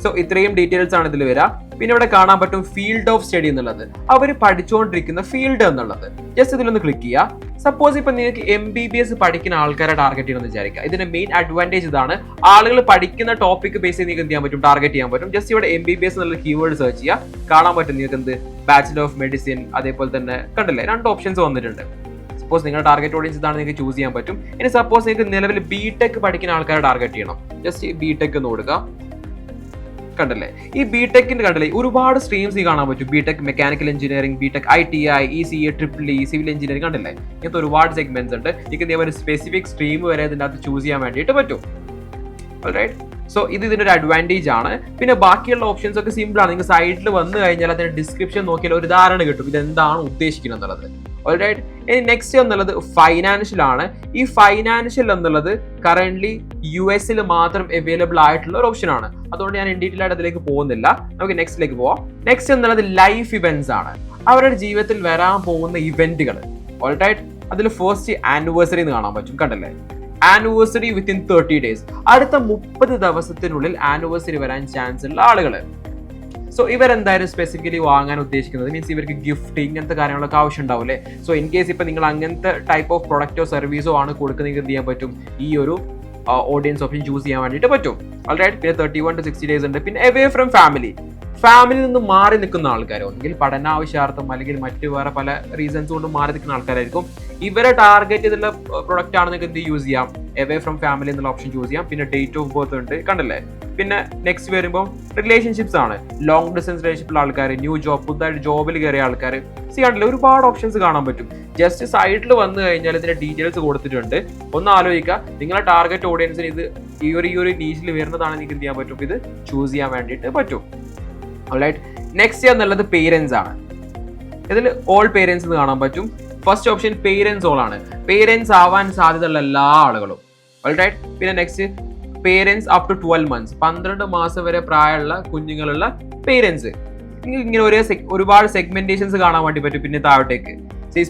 സോ ഇത്രയും ഡീറ്റെയിൽസ് ആണ് ഇതിൽ വരിക. പിന്നെ ഇവിടെ കാണാൻ പറ്റും ഫീൽഡ് ഓഫ് സ്റ്റഡി എന്നുള്ളത്, അവർ പഠിച്ചുകൊണ്ടിരിക്കുന്ന ഫീൽഡ് എന്നുള്ളത്. ജസ്റ്റ് ഇതിലൊന്ന് ക്ലിക്ക് ചെയ്യുക. സപ്പോസ് ഇപ്പൊ നിങ്ങൾക്ക് MBBS പഠിക്കുന്ന ആൾക്കാരെ ടാർഗറ്റ് ചെയ്യണമെന്ന് വിചാരിക്കുക. ഇതിന്റെ മെയിൻ അഡ്വാൻറ്റേജ് ഇതാണ്, ആളുകൾ പഠിക്കുന്ന ടോപ്പിക് ബേസ് ചെയ്ത് നിങ്ങൾക്ക് എന്ത് ചെയ്യാൻ പറ്റും, ടാർഗറ്റ് ചെയ്യാൻ പറ്റും. ജസ്റ്റ് ഇവിടെ MBBS എന്നുള്ള കീവേഡ് സെർച്ച് ചെയ്യുക, കാണാൻ പറ്റും നിങ്ങൾക്ക് എന്ത്, ബാച്ചിലർ ഓഫ് മെഡിസിൻ, അതേപോലെ തന്നെ കണ്ടില്ലേ 2 ഓപ്ഷൻസ് വന്നിട്ടുണ്ട്. സപ്പോസ് നിങ്ങളുടെ ടാർഗറ്റ് ഓഡിയൻസ് ഇതാണ്, നിങ്ങൾക്ക് ചൂസ് ചെയ്യാൻ പറ്റും. ഇനി സപ്പോസ് നിങ്ങൾക്ക് നിലവിൽ BTech പഠിക്കുന്ന ആൾക്കാരെ ടാർഗറ്റ് ചെയ്യണം, ജസ്റ്റ് BTech എന്ന് കൊടുക്കുക. കണ്ടല്ലേ, ഈ BTechന്റെ കണ്ടല്ലേ ഒരുപാട് സ്ട്രീംസ് കാണാൻ പറ്റും. BTech mechanical engineering, BTech ITI, ECE, EEE, civil engineering. കണ്ടല്ലേ, ഇങ്ങനത്തെ ഒരുപാട് സെഗ്മെന്റ്സ് ഉണ്ട്. നിങ്ങൾക്ക് ഇതേപോലെ സ്പെസിഫിക് സ്ട്രീം വരെ ഇതിൻ്റെ അകത്ത് ചൂസ് ചെയ്യാൻ വേണ്ടിയിട്ട് പറ്റും. ഓൾറൈറ്റ്, സോ ഇതിന്റെ ഒരു അഡ്വാൻറ്റേജ് ആണ്. പിന്നെ ബാക്കിയുള്ള ഓപ്ഷൻസ് ഒക്കെ സിമ്പിൾ ആണ്. നിങ്ങൾ സൈഡിൽ വന്നു കഴിഞ്ഞാൽ അതിന്റെ ഡിസ്ക്രിപ്ഷൻ നോക്കിയാൽ ഒരു ധാരണ കിട്ടും ഇത് എന്താണ് ഉദ്ദേശിക്കുന്നത് എന്നുള്ളത്. ഓൾറൈറ്റ്, ഇനി നെക്സ്റ്റ് എന്നുള്ളത് ഫൈനാൻഷ്യൽ ആണ്. ഈ ഫൈനാൻഷ്യൽ എന്നുള്ളത് കറന്റ്ലി US മാത്രം അവൈലബിൾ ആയിട്ടുള്ള ഒരു ഓപ്ഷൻ ആണ്. അതുകൊണ്ട് ഞാൻ ഡീറ്റെയിൽ ആയിട്ട് അതിലേക്ക് പോകുന്നില്ല. നമുക്ക് നെക്സ്റ്റിലേക്ക് പോവാം. നെക്സ്റ്റ് എന്നുള്ളത് ലൈഫ് ഇവന്റ്സ് ആണ്, അവരുടെ ജീവിതത്തിൽ വരാൻ പോകുന്ന ഇവന്റുകൾ. ഓൾറൈറ്റ്, അതിൽ ഫസ്റ്റ് ആനിവേഴ്സറി എന്ന് കാണാൻ പറ്റും. കണ്ടല്ലേ, ആനിവേഴ്സറി വിത്തിൻ 30 days, അടുത്ത 30 ദിവസത്തിനുള്ളിൽ ആനിവേഴ്സറി വരാൻ ചാൻസ് ഉള്ള ആളുകൾ. സോ ഇവരെന്തായാലും സ്പെസിഫിക്കലി വാങ്ങാൻ ഉദ്ദേശിക്കുന്നത് മീൻസ് ഇവർക്ക് ഗിഫ്റ്റ് ഇങ്ങനത്തെ കാര്യങ്ങളൊക്കെ ആവശ്യം ഉണ്ടാവില്ലേ. സോ ഇൻ കേസ് ഇപ്പൊ നിങ്ങൾ അങ്ങനത്തെ ടൈപ്പ് ഓഫ് പ്രൊഡക്റ്റോ സർവീസോ ആണ് കൊടുക്കുന്നത്, എന്ത് ചെയ്യാൻ പറ്റും, ഈ ഒരു ഓഡിയൻസ് ഓപ്ഷൻ ചൂസ് ചെയ്യാൻ വേണ്ടിയിട്ട് പറ്റും. ഓൾറൈറ്റ്, പിന്നെ 31 to 60 days ഉണ്ട്. പിന്നെ അവേ ഫ്രം ഫാമിലിയിൽ നിന്ന് മാറി നിൽക്കുന്ന ആൾക്കാർ, ഒന്നുകിൽ പഠനാവശ്യാർത്ഥം അല്ലെങ്കിൽ മറ്റു വേറെ പല റീസൺസ് കൊണ്ട് മാറി നിൽക്കുന്ന ആൾക്കാരായിരിക്കും. ഇവരെ ടാർഗറ്റ് ചെയ്തുള്ള പ്രൊഡക്റ്റ് ആണ് നിങ്ങൾക്ക് എന്ത് യൂസ് ചെയ്യാം, അവേ ഫ്രം ഫാമിലി എന്നുള്ള ഓപ്ഷൻ ചൂസ് ചെയ്യാം. പിന്നെ ഡേറ്റ് ഓഫ് ബർത്ത് ഉണ്ട്. കണ്ടല്ലേ, പിന്നെ നെക്സ്റ്റ് വരുമ്പോൾ റിലേഷൻഷിപ്സ് ആണ്, ലോങ് ഡിസ്റ്റൻസ് റിലേഷൻഷിപ്പുള്ള ആൾക്കാർ, ന്യൂ ജോബ്, പുതുതായിട്ട് ജോബിൽ കയറിയ ആൾക്കാർ. കണ്ടില്ലേ, ഒരുപാട് ഓപ്ഷൻസ് കാണാൻ പറ്റും. ജസ്റ്റ് സൈഡിൽ വന്നു കഴിഞ്ഞാൽ ഇതിന്റെ ഡീറ്റെയിൽസ് കൊടുത്തിട്ടുണ്ട്. ഒന്ന് ആലോചിക്കുക, നിങ്ങളുടെ ടാർഗറ്റ് ഓഡിയൻസിന് ഇത് ഈ ഒരു നീഷിൽ വരുന്നതാണ്, നിങ്ങൾക്ക് എന്ത് ചെയ്യാൻ പറ്റും, ഇത് ചൂസ് ചെയ്യാൻ വേണ്ടിയിട്ട് പറ്റും. ഓൾറൈറ്റ്, നെക്സ്റ്റ് എന്നുള്ളത് പേരൻസ് ആണ്. ഇതിൽ ഓൾ പേരൻസ് എന്ന് കാണാൻ പറ്റും. ഫസ്റ്റ് ഓപ്ഷൻ പേരൻസ് ഓൾ ആണ്, പേരൻസ് ആവാൻ സാധ്യതയുള്ള എല്ലാ ആളുകളും. ഓൾറൈറ്റ്, പിന്നെ next parents up to 12 months, 12 മാസം വരെ പ്രായമുള്ള കുഞ്ഞുങ്ങളുള്ള പേരൻസ്. ഇങ്ങനെ ഒരുപാട് സെഗ്മെന്റേഷൻസ് കാണാൻ വേണ്ടി പറ്റും. പിന്നെ താഴോട്ടേക്ക്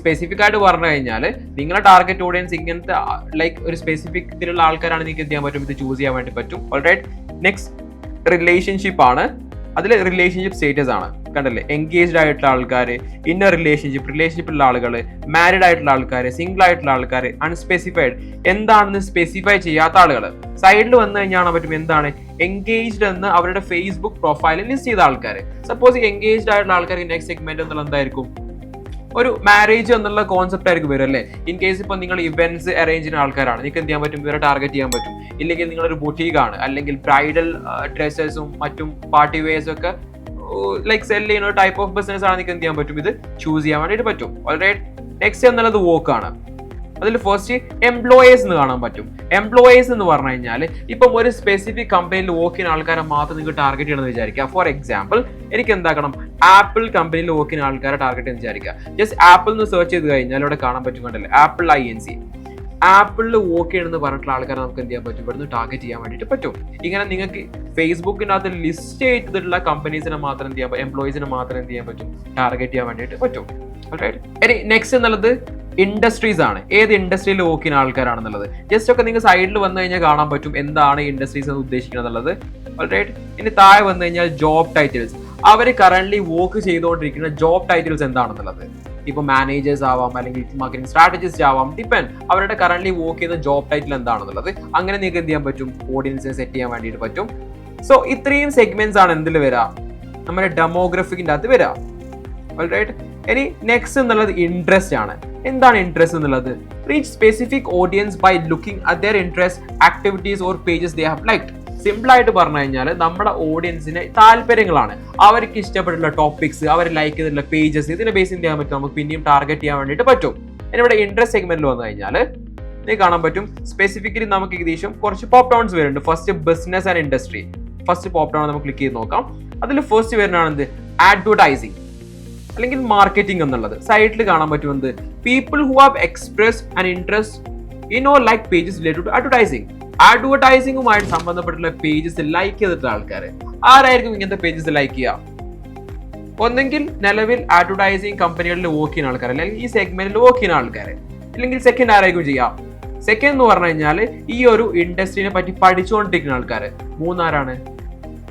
സ്പെസിഫിക് ആയിട്ട് പറഞ്ഞു കഴിഞ്ഞാൽ നിങ്ങളുടെ ടാർഗറ്റ് ഓഡിയൻസ് ഇങ്ങനത്തെ ലൈക്ക് ഒരു സ്പെസിഫിക് ഇതിലുള്ള ആൾക്കാരാണ് നിങ്ങൾക്ക് എന്ത് ചെയ്യാൻ പറ്റും, ഇത് ചൂസ് ചെയ്യാൻ വേണ്ടി പറ്റും. ഓൾറൈറ്റ്, നെക്സ്റ്റ് റിലേഷൻഷിപ്പ് ആണ്. അതിൽ റിലേഷൻഷിപ്പ് സ്റ്റേറ്റസ് ആണ്. കണ്ടല്ലേ, എൻഗേജ്ഡ് ആയിട്ടുള്ള ആൾക്കാർ, ഇന്നർ റിലേഷൻഷിപ്പിലുള്ള ആളുകൾ, മാരിഡ് ആയിട്ടുള്ള ആൾക്കാർ, സിംഗിൾ ആയിട്ടുള്ള ആൾക്കാർ, അൺസ്പെസിഫൈഡ് എന്താണെന്ന് സ്പെസിഫൈ ചെയ്യാത്ത ആളുകൾ. സൈഡിൽ വന്നു കഴിഞ്ഞാൽ പറ്റും എന്താണ് എൻഗേജ്ഡ് എന്ന് അവരുടെ ഫേസ്ബുക്ക് പ്രൊഫൈലിൽ ലിസ്റ്റ് ചെയ്ത ആൾക്കാർ. സപ്പോസ് എൻഗേജ്ഡ് ആയിട്ടുള്ള ആൾക്കാർ നെക്സ്റ്റ് സെഗ്മെന്റ് എന്നുള്ള എന്തായിരിക്കും, ഒരു മാരേജ് എന്നുള്ള കോൺസെപ്റ്റ് ആയിരിക്കും വരും അല്ലേ. ഇൻ കേസ് ഇപ്പൊ നിങ്ങൾ ഇവന്റ്സ് അറേഞ്ച് ചെയ്യുന്ന ആൾക്കാരാണ്, നിങ്ങൾക്ക് എന്ത് ചെയ്യാൻ പറ്റും, ഇവരെ ടാർഗറ്റ് ചെയ്യാൻ പറ്റും. ഇല്ലെങ്കിൽ നിങ്ങളൊരു ബുട്ടീക്കാണ്, അല്ലെങ്കിൽ ബ്രൈഡൽ ഡ്രസ്സസും മറ്റും പാർട്ടി വെയർസും ഒക്കെ ലൈക്ക് സെല് ചെയ്യുന്ന ഒരു ടൈപ്പ് ഓഫ് ബിസിനസ് ആണ് നിങ്ങൾക്ക് എന്ത് ചെയ്യാൻ പറ്റും, ഇത് ചൂസ് ചെയ്യാൻ വേണ്ടിയിട്ട് പറ്റും. ഓൾറൈറ്റ്, നെക്സ്റ്റ് എന്നുള്ളത് വർക്ക് ആണ്. അതിൽ ഫസ്റ്റ് എംപ്ലോയേഴ്സ് എന്ന് കാണാൻ പറ്റും. എംപ്ലോയേഴ്സ് എന്ന് പറഞ്ഞു കഴിഞ്ഞാൽ ഇപ്പം ഒരു സ്പെസിഫിക് കമ്പനിയിൽ വർക്ക് ചെയ്യുന്ന ആൾക്കാരെ മാത്രം നിങ്ങൾക്ക് ടാർഗറ്റ് ചെയ്യണമെന്ന് വിചാരിക്കുക. ഫോർ എക്സാമ്പിൾ, എനിക്ക് എന്താക്കണം, ആപ്പിൾ കമ്പനിയിൽ വർക്ക് ചെയ്യുന്ന ആൾക്കാരെ ടാർഗറ്റ് എന്ന് വിചാരിക്കുക. ജസ്റ്റ് ആപ്പിൾ എന്ന് സെർച്ച് ചെയ്ത് കഴിഞ്ഞാൽ ഇവിടെ കാണാൻ പറ്റും, കണ്ടല്ലേ, ആപ്പിൾ INC. ആപ്പിളിൽ വർക്ക് ചെയ്യണമെന്ന് പറഞ്ഞിട്ടുള്ള ആൾക്കാരെ നമുക്ക് എന്ത് ചെയ്യാൻ പറ്റും, ഇവിടുന്ന് ടാർഗറ്റ് ചെയ്യാൻ വേണ്ടിയിട്ട് പറ്റും. ഇങ്ങനെ നിങ്ങൾക്ക് ഫേസ്ബുക്കിനകത്ത് ലിസ്റ്റ് ചെയ്തിട്ടുള്ള കമ്പനീസിനെ മാത്രം എന്ത് ചെയ്യാൻ, എംപ്ലോയീസിനെ മാത്രം എന്ത് ചെയ്യാൻ പറ്റും, ടാർഗറ്റ് ചെയ്യാൻ വേണ്ടിയിട്ട് പറ്റും. ഇനി നെക്സ്റ്റ് എന്നുള്ളത് ഇൻഡസ്ട്രീസ് ആണ്. ഏത് ഇൻഡസ്ട്രിയിൽ വർക്ക് ചെയ്യുന്ന ആൾക്കാരാണെന്നുള്ളത് ജസ്റ്റ് ഒക്കെ നിങ്ങൾ സൈഡിൽ വന്നു കഴിഞ്ഞാൽ കാണാൻ പറ്റും എന്താണ് ഇൻഡസ്ട്രീസ് എന്ന് ഉദ്ദേശിക്കുന്നത് എന്നുള്ളത്. ഓൾറൈറ്റ്, ഇനി താഴെ വന്നു കഴിഞ്ഞാൽ ജോബ് ടൈറ്റിൽസ്. അവർ കറന്റ് വർക്ക് ചെയ്തുകൊണ്ടിരിക്കുന്ന ജോബ് ടൈറ്റിൽസ് എന്താണെന്നുള്ളത്. ഇപ്പൊ മാനേജേഴ്സ് ആവാം, അല്ലെങ്കിൽ മാർക്കറ്റിംഗ് സ്ട്രാറ്റജിസ്റ്റ് ആവാം, ഡിപ്പെൻഡ് അവരുടെ കറന്റ് വർക്ക് ചെയ്യുന്ന ജോബ് ടൈറ്റിൽ എന്താണെന്നുള്ളത്. അങ്ങനെ നിങ്ങൾക്ക് എന്ത് ചെയ്യാൻ പറ്റും, ഓഡിയൻസിനെ സെറ്റ് ചെയ്യാൻ വേണ്ടിയിട്ട് പറ്റും. സോ ഇത്രയും സെഗ്മെന്റ്സ് ആണ് എന്തിൽ വരാം, നമ്മുടെ ഡെമോഗ്രഫിക്കിന്റെ അകത്ത് വരാം. ഓൾറൈറ്റ്, ഇനി നെക്സ്റ്റ് എന്നുള്ളത് ഇൻട്രസ്റ്റ് ആണ്. എന്താണ് ഇൻട്രസ്റ്റ് എന്നുള്ളത്? Reach specific audience by looking at their interest, activities or pages they have liked. Simple ആയിട്ട് പറഞ്ഞു കഴിഞ്ഞാൽ നമ്മുടെ ഓഡിയൻസിന് താല്പര്യങ്ങളാണ്, അവർക്ക് ഇഷ്ടപ്പെട്ടുള്ള ടോപ്പിക്സ്, അവർ ലൈക്ക് ചെയ്തിട്ടുള്ള പേജസ്, ഇതിനെ ബേസ് ചെയ്യാൻ പറ്റും, നമുക്ക് പിന്നെയും ടാർഗറ്റ് ചെയ്യാൻ വേണ്ടിയിട്ട് പറ്റും. ഇനി ഇവിടെ ഇൻട്രസ്റ്റ് സെഗ്മെന്റിൽ വന്നു കഴിഞ്ഞാൽ നിങ്ങൾക്ക് കാണാൻ പറ്റും സ്പെസിഫിക്കലി നമുക്ക് ഏകദേശം കുറച്ച് പോപ്പ് ഡൗൺസ് വരുന്നുണ്ട്. First business and industry. First pop down നമുക്ക് ക്ലിക്ക് ചെയ്ത് നോക്കാം. അതിൽ ഫസ്റ്റ് വരുന്നതാണ് അഡ്വർടൈസിങ് അല്ലെങ്കിൽ മാർക്കറ്റിംഗ് എന്നുള്ളത്. സൈഡിൽ കാണാൻ പറ്റുന്നത് people who have express an interest in or like pages related to advertising. അഡ്വർടൈസിംഗുമായിട്ട് സംബന്ധപ്പെട്ടുള്ള പേജസ് ലൈക്ക് ചെയ്തിട്ടുള്ള ആൾക്കാർ ആരായിരിക്കും ഇങ്ങനത്തെ പേജസ് ലൈക്ക് ചെയ്യുക? ഒന്നെങ്കിൽ നിലവിൽ അഡ്വർടൈസിങ് കമ്പനികളിൽ വർക്ക് ചെയ്യുന്ന ആൾക്കാർ, അല്ലെങ്കിൽ ഈ സെഗ്മെന്റിൽ വർക്ക് ചെയ്യുന്ന ആൾക്കാർ. ഇല്ലെങ്കിൽ സെക്കൻഡ് ആരായിരിക്കും ചെയ്യാം? സെക്കൻഡ് എന്ന് പറഞ്ഞു കഴിഞ്ഞാൽ ഈ ഒരു ഇൻഡസ്ട്രീനെ പറ്റി പഠിച്ചുകൊണ്ടിരിക്കുന്ന ആൾക്കാർ. മൂന്നാരാണ്?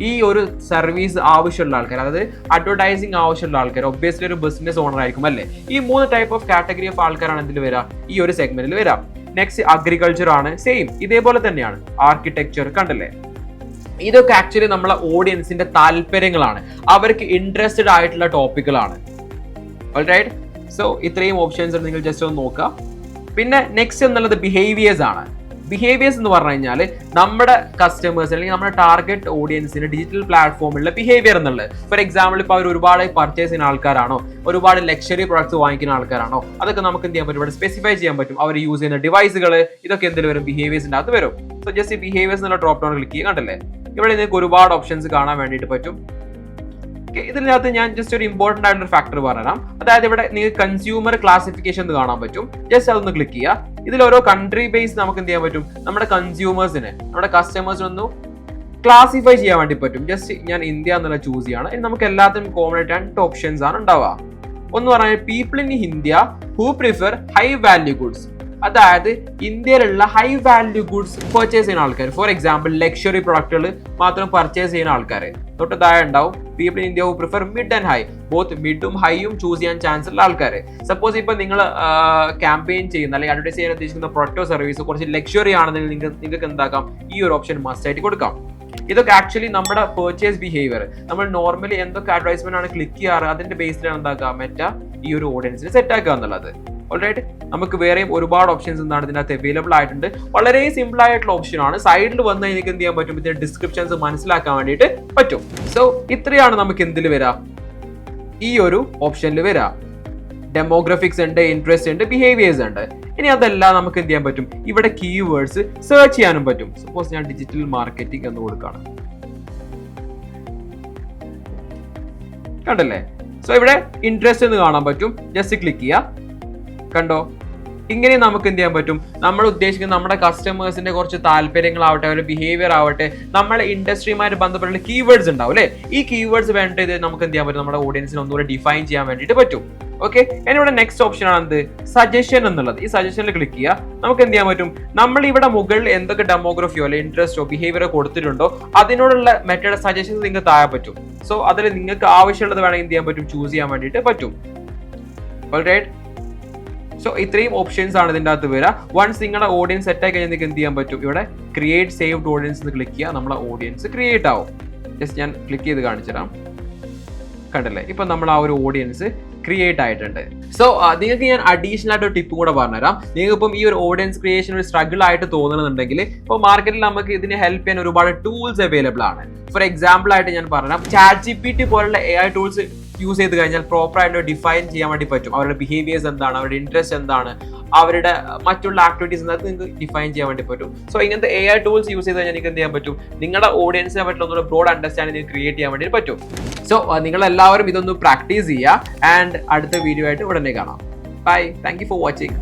ഈ ഒരു സർവീസ് ആവശ്യമുള്ള ആൾക്കാർ, അതായത് അഡ്വർടൈസിങ് ആവശ്യമുള്ള ആൾക്കാർ. ഒബ്വിയസ്ലി ഒരു ബിസിനസ് ഓണർ ആയിരിക്കും അല്ലേ? ഈ 3 ടൈപ്പ് ഓഫ് കാറ്റഗറി ഓഫ് ആൾക്കാരാണ് എന്തിൽ വരാം, ഈ ഒരു സെഗ്മെന്റിൽ വരാം. നെക്സ്റ്റ് അഗ്രികൾച്ചർ ആണ്, സെയിം ഇതേപോലെ തന്നെയാണ്. ആർക്കിടെക്ചർ, കണ്ടല്ലേ? ഇതൊക്കെ ആക്ച്വലി നമ്മളെ ഓഡിയൻസിന്റെ താല്പര്യങ്ങളാണ്, അവർക്ക് ഇൻട്രസ്റ്റഡ് ആയിട്ടുള്ള ടോപ്പിക്കുകളാണ്. ഓൾറൈറ്റ്, സോ ഇത്രയും ഓപ്ഷൻസ് നിങ്ങൾ ജസ്റ്റ് ഒന്ന് നോക്കുക. പിന്നെ നെക്സ്റ്റ് എന്നുള്ളത് ബിഹേവിയേഴ്സ് ആണ്. ബിഹേവിയേഴ്സ് എന്ന് പറഞ്ഞു കഴിഞ്ഞാൽ നമ്മുടെ കസ്റ്റമേഴ്സ് അല്ലെങ്കിൽ നമ്മുടെ ടാർഗറ്റ് ഓഡിയൻസിന് ഡിജിറ്റൽ പ്ലാറ്റ്ഫോമിലുള്ള ബിഹേവിയർ എന്നുള്ളത്. ഫോർ എക്സാമ്പിൾ, ഇപ്പോൾ അവർ ഒരുപാട് പർച്ചേസ് ചെയ്യുന്ന ആൾക്കാരാണോ, ഒരുപാട് ലക്ഷറി പ്രൊഡക്ട്സ് വാങ്ങിക്കുന്ന ആൾക്കാരാണോ, അതൊക്കെ നമുക്ക് എന്ത് ചെയ്യാൻ പറ്റും, ഇവിടെ സ്പെസിഫൈ ചെയ്യാൻ പറ്റും. അവർ യൂസ് ചെയ്യുന്ന ഡിവൈസുകൾ, ഇതൊക്കെ എന്തിൽ വരും, ബിഹേവിയേഴ്സിന്റെ അകത്ത് വരും. സോ ജസ്റ്റ് ഈ ബിഹേവിയേഴ്സ് എന്നുള്ള ഡ്രോപ്പ് ഡൗൺ ക്ലിക്ക് ചെയ്യുക. കണ്ടല്ലേ, ഇവിടെ നിങ്ങൾക്ക് ഒരുപാട് ഓപ്ഷൻസ് കാണാൻ വേണ്ടിയിട്ട് പറ്റും. ഇതിനകത്ത് ഞാൻ ജസ്റ്റ് ഒരു ഇമ്പോർട്ടന്റ് ആയിട്ടുള്ള ഫാക്ടർ പറഞ്ഞുതരാം. അതായത് ഇവിടെ നിങ്ങൾക്ക് കൺസ്യൂമർ ക്ലാസിഫിക്കേഷൻ എന്ന് കാണാൻ പറ്റും. ജസ്റ്റ് അതൊന്ന് ക്ലിക്ക് ചെയ്യുക. ഇതിൽ ഓരോ കൺട്രി ബേസ് നമുക്ക് എന്ത് ചെയ്യാൻ പറ്റും, നമ്മുടെ കൺസ്യൂമേഴ്സിനെ, നമ്മുടെ കസ്റ്റമേഴ്സിനൊന്ന് ക്ലാസിഫൈ ചെയ്യാൻ വേണ്ടി പറ്റും. ജസ്റ്റ് ഞാൻ ഇന്ത്യ എന്നുള്ള ചൂസ് ചെയ്യാണ്. ഇനി നമുക്ക് എല്ലാത്തിനും കോമൺ ആയിട്ട് 2 ഓപ്ഷൻസ് ആണ് ഉണ്ടാവുക. ഒന്ന് പറഞ്ഞാൽ people in India who prefer high value goods. അതായത് ഇന്ത്യയിലുള്ള ഹൈ വാല്യൂ ഗുഡ്സ് പർച്ചേസ് ചെയ്യുന്ന ആൾക്കാർ. ഫോർ എക്സാമ്പിൾ, ലക്ഷറി പ്രൊഡക്റ്റുകൾ മാത്രം പർച്ചേസ് ചെയ്യുന്ന ആൾക്കാർ. തൊട്ട് താഴെ ഉണ്ടാവും people in India who prefer mid and high. Both മിഡും ഹൈയും ചൂസ് ചെയ്യാൻ ചാൻസ് ഉള്ള ആൾക്കാർ. സപ്പോസ് ഇപ്പൊ നിങ്ങൾ ക്യാമ്പയിൻ ചെയ്യുന്ന അല്ലെങ്കിൽ അഡ്വർടൈസ് ചെയ്യാൻ ഉദ്ദേശിക്കുന്ന പ്രൊഡക്റ്റോ സർവീസോ കുറച്ച് ലക്ഷറി ആണെന്ന് നിങ്ങൾക്ക് എന്താക്കാം, ഈ ഒരു ഓപ്ഷൻ മസ്റ്റ് ആയിട്ട് കൊടുക്കാം. ഇതൊക്കെ ആക്ച്വലി നമ്മുടെ പെർച്ചേസ് ബിഹേവിയർ, നമ്മൾ നോർമലി എന്തൊക്കെ അഡ്വർടൈസ്മെന്റ് ആണ് ക്ലിക്ക് ചെയ്യാറ് അതിന്റെ ബേസിലാണ് എന്താക്കുക, മെറ്റ ഈ ഒരു ഓഡിയൻസിന് സെറ്റ് ആക്കുക എന്നുള്ളത്. ഓൾറൈറ്റ്, നമുക്ക് വേറെയും ഒരുപാട് ഓപ്ഷൻസ് എന്താണ് ഇതിനകത്ത് അവൈലബിൾ ആയിട്ടുണ്ട്. വളരെ സിമ്പിൾ ആയിട്ടുള്ള ഓപ്ഷൻ ആണ്. സൈഡിൽ വന്ന് എനിക്ക് എന്ത് ചെയ്യാൻ പറ്റും, ഇതിന്റെ ഡിസ്ക്രിപ്ഷൻസ് മനസ്സിലാക്കാൻ വേണ്ടിയിട്ട് പറ്റും. സോ ഇത്രയാണ് നമുക്ക് എന്തിൽ വരാം, ഈ ഒരു ഓപ്ഷനിൽ വരാം. ഡെമോഗ്രഫിക്സ് ഉണ്ട്, ഇൻട്രസ്റ്റ് ഉണ്ട്, ബിഹേവിയേഴ്സ് ഉണ്ട്. ഇനി അതെല്ലാം നമുക്ക് എന്ത് ചെയ്യാൻ പറ്റും, ഇവിടെ കീവേഡ്സ് സെർച്ച് ചെയ്യാനും പറ്റും. സപ്പോസ് ഞാൻ ഡിജിറ്റൽ മാർക്കറ്റിംഗ് എന്ന് കൊടുക്കുകയാണ്. കണ്ടല്ലേ? സോ ഇവിടെ ഇൻട്രസ്റ്റ് എന്ന് കാണാൻ പറ്റും. ജസ്റ്റ് ക്ലിക്ക് ചെയ്യുക. കണ്ടോ? ഇങ്ങനെ നമുക്ക് എന്ത് ചെയ്യാൻ പറ്റും, നമ്മൾ ഉദ്ദേശിക്കുന്ന നമ്മുടെ കസ്റ്റമേഴ്സിന്റെ കുറച്ച് താല്പര്യങ്ങളാവട്ടെ, അവരുടെ ബിഹേവിയർ ആവട്ടെ, നമ്മളെ ഇൻഡസ്ട്രിയുമായിട്ട് ബന്ധപ്പെട്ടുള്ള കീവേഡ്സ് ഉണ്ടാവും അല്ലേ? ഈ കീവേഡ്സ് വേണ്ടത് നമുക്ക് എന്ത് ചെയ്യാൻ പറ്റും, നമ്മുടെ ഓഡിയൻസിനെ ഒന്നുകൂടെ ഡിഫൈൻ ചെയ്യാൻ വേണ്ടിയിട്ട് പറ്റും. ഓക്കെ, ഇവിടെ നെക്സ്റ്റ് ഓപ്ഷൻ ആണ് എന്ത്, സജഷൻ എന്നുള്ളത്. ഈ സജഷനിൽ ക്ലിക്ക് ചെയ്യുക. നമുക്ക് എന്ത് ചെയ്യാൻ പറ്റും, നമ്മൾ ഇവിടെ മുകളിൽ എന്തൊക്കെ ഡെമോഗ്രഫിയോ അല്ലെങ്കിൽ ഇൻട്രസ്റ്റോ ബിഹേവിയറോ കൊടുത്തിട്ടുണ്ടോ അതിനോടുള്ള മെത്തേഡ് സജഷൻസ് നിങ്ങൾക്ക് താഴെ പറ്റും. സോ അതിൽ നിങ്ങൾക്ക് ആവശ്യമുള്ളത് വേണമെങ്കിൽ എന്ത് ചെയ്യാൻ പറ്റും, ചൂസ് ചെയ്യാൻ വേണ്ടിയിട്ട് പറ്റും. ഓൾറൈറ്റ്, സോ ഇത്രയും ഓപ്ഷൻസ് ആണ് ഇതിൻ്റെ അകത്ത് വരിക. വൺസ് നിങ്ങളുടെ ഓഡിയൻസ് സെറ്റ് ആയി കഴിഞ്ഞാൽ നിങ്ങൾക്ക് എന്ത് ചെയ്യാൻ പറ്റും, ഇവിടെ ക്രിയേറ്റ് സേവ്ഡ് ഓഡിയൻസ് എന്ന് ക്ലിക്ക് ചെയ്യുക. നമ്മളെ ഓഡിയൻസ് ക്രിയേറ്റ് ആവും. ജസ്റ്റ് ഞാൻ ക്ലിക്ക് ചെയ്ത് കാണിച്ചു തരാം. കണ്ടല്ലേ? ഇപ്പൊ നമ്മൾ ആ ഒരു ഓഡിയൻസ് ക്രിയേറ്റ് ആയിട്ടുണ്ട്. സോ നിങ്ങൾക്ക് ഞാൻ അഡീഷണൽ ആയിട്ട് ഒരു ടിപ്പും കൂടെ പറഞ്ഞുതരാം. നിങ്ങൾക്ക് ഇപ്പം ഈ ഒരു ഓഡിയൻസ് ക്രിയേഷൻ ഒരു സ്ട്രഗിൾ ആയിട്ട് തോന്നുന്നുണ്ടെങ്കിൽ ഇപ്പോൾ മാർക്കറ്റിൽ നമുക്ക് ഇതിനെ ഹെൽപ്പ് ചെയ്യാൻ ഒരുപാട് ടൂൾസ് അവൈലബിൾ ആണ്. ഫോർ എക്സാമ്പിൾ ആയിട്ട് ഞാൻ പറഞ്ഞാൽ ChatGPT പോലുള്ള AI ടൂൾസ് യൂസ് ചെയ്ത് കഴിഞ്ഞാൽ പ്രോപ്പർ ആയിട്ട് ഡിഫൈൻ ചെയ്യാൻ വേണ്ടി പറ്റും. അവരുടെ ബിഹേവിയേഴ്സ് എന്താണ്, അവരുടെ ഇൻട്രസ്റ്റ് എന്താണ്, അവരുടെ മറ്റുള്ള ആക്ടിവിറ്റീസ് എന്തൊക്കെ നിങ്ങൾക്ക് ഡിഫൈൻ ചെയ്യാൻ വേണ്ടി പറ്റും. സോ ഇങ്ങനത്തെ AI ടൂൾസ് യൂസ് ചെയ്ത് കഴിഞ്ഞാൽ നിങ്ങൾക്ക് എന്ത് ചെയ്യാൻ പറ്റും, നിങ്ങളുടെ ഓഡിയൻസിനെ പറ്റുന്ന ഒന്നുകൂടെ ബ്രോഡ് അണ്ടർസ്റ്റാൻഡിംഗ് ക്രിയേറ്റ് ചെയ്യാൻ വേണ്ടി പറ്റും. സോ നിങ്ങൾ എല്ലാവരും ഇതൊന്ന് പ്രാക്ടീസ് ചെയ്യുക. ആൻഡ് അടുത്ത വീഡിയോ ആയിട്ട് ഉടനെ കാണാം. Bye. Thank you for watching.